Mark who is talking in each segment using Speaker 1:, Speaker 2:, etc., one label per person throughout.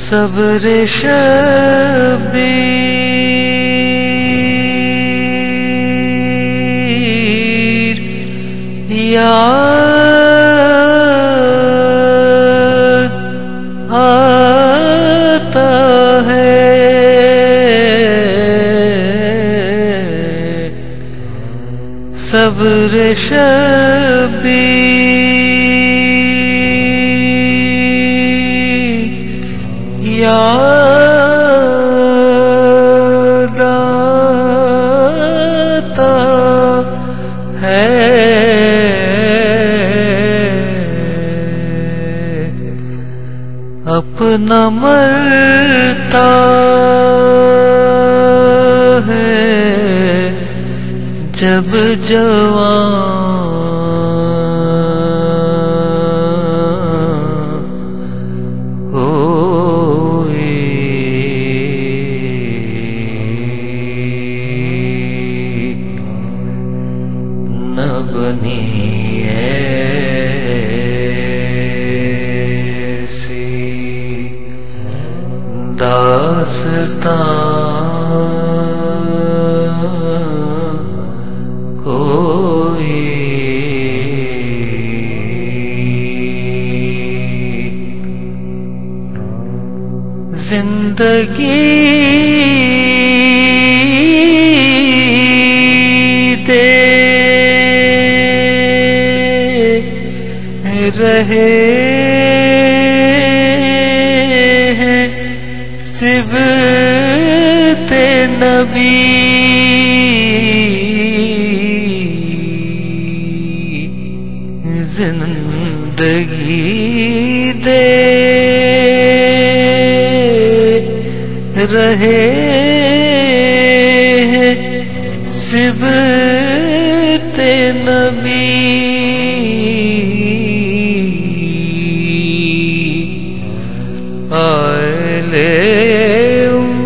Speaker 1: सब्र शबीर याद आता है, सब्र शबीर याद आता है, अपना मरता है जब जवान
Speaker 2: बनी ऐसी दास्तां कोई
Speaker 1: जिंदगी रहे हैं सिफ़ते नबी, जिंदगी दे रहे हैं सिफ़ते नबी, आले उम्रे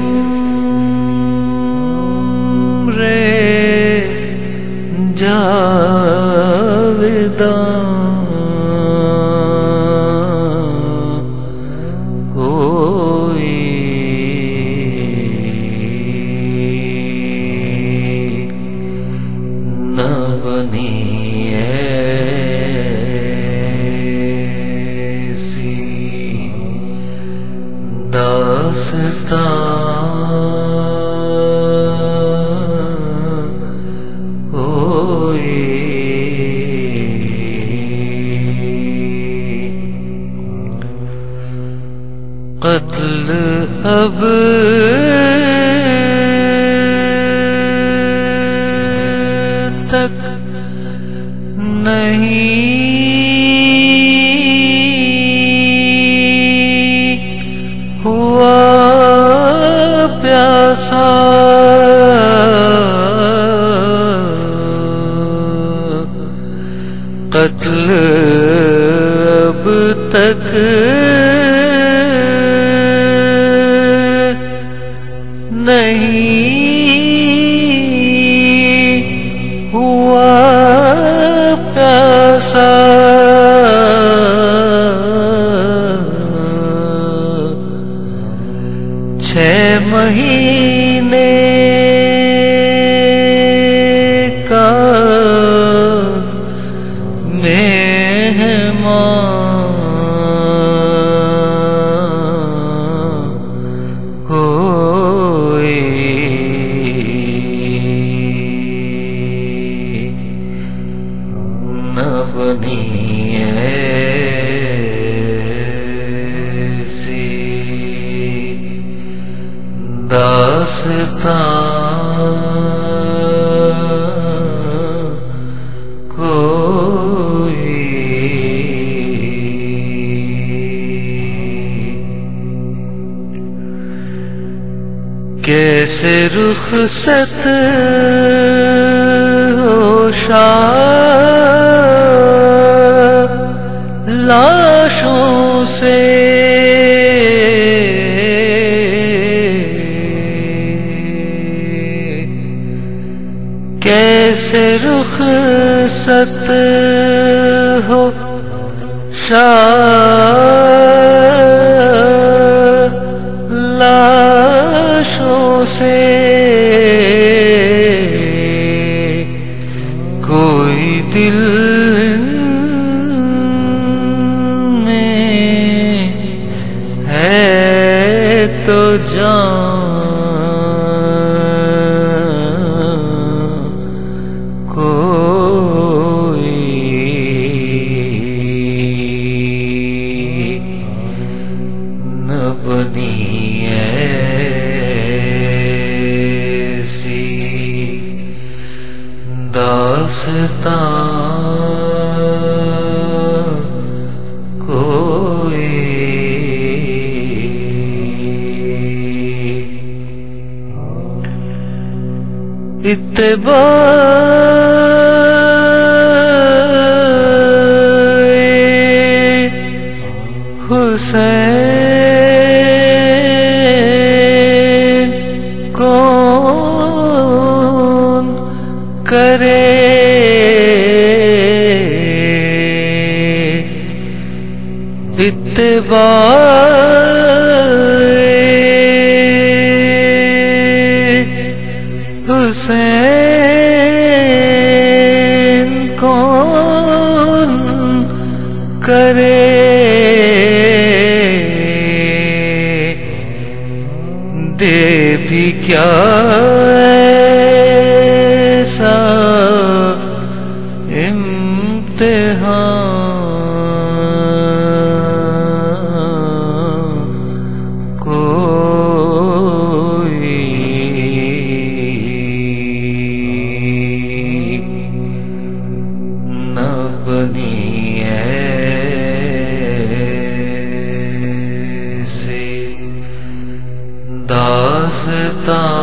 Speaker 1: जावेदां कोई न बनी ऐसी दास्तां कोई कत्ल अब तक नहीं हुआ प्यासा, कत्ल अब तक नहीं हुआ प्यासा, छह महीने का मेहमान कोई न बनी ऐसी दास्तां कोई कैसे रुखसत हो शाह लाशों से, कैसे रुखसत हो शाह लाशों से, कोई दिल में है तो जान कोई न बनी ऐसी दास्तां कोई इत्तिबा हुसैन कौन करे, इत्तिबा हुसैन कौन करे, दे भी क्या ऐसा इम्तिहान कोई न बनी ऐसी दास्तां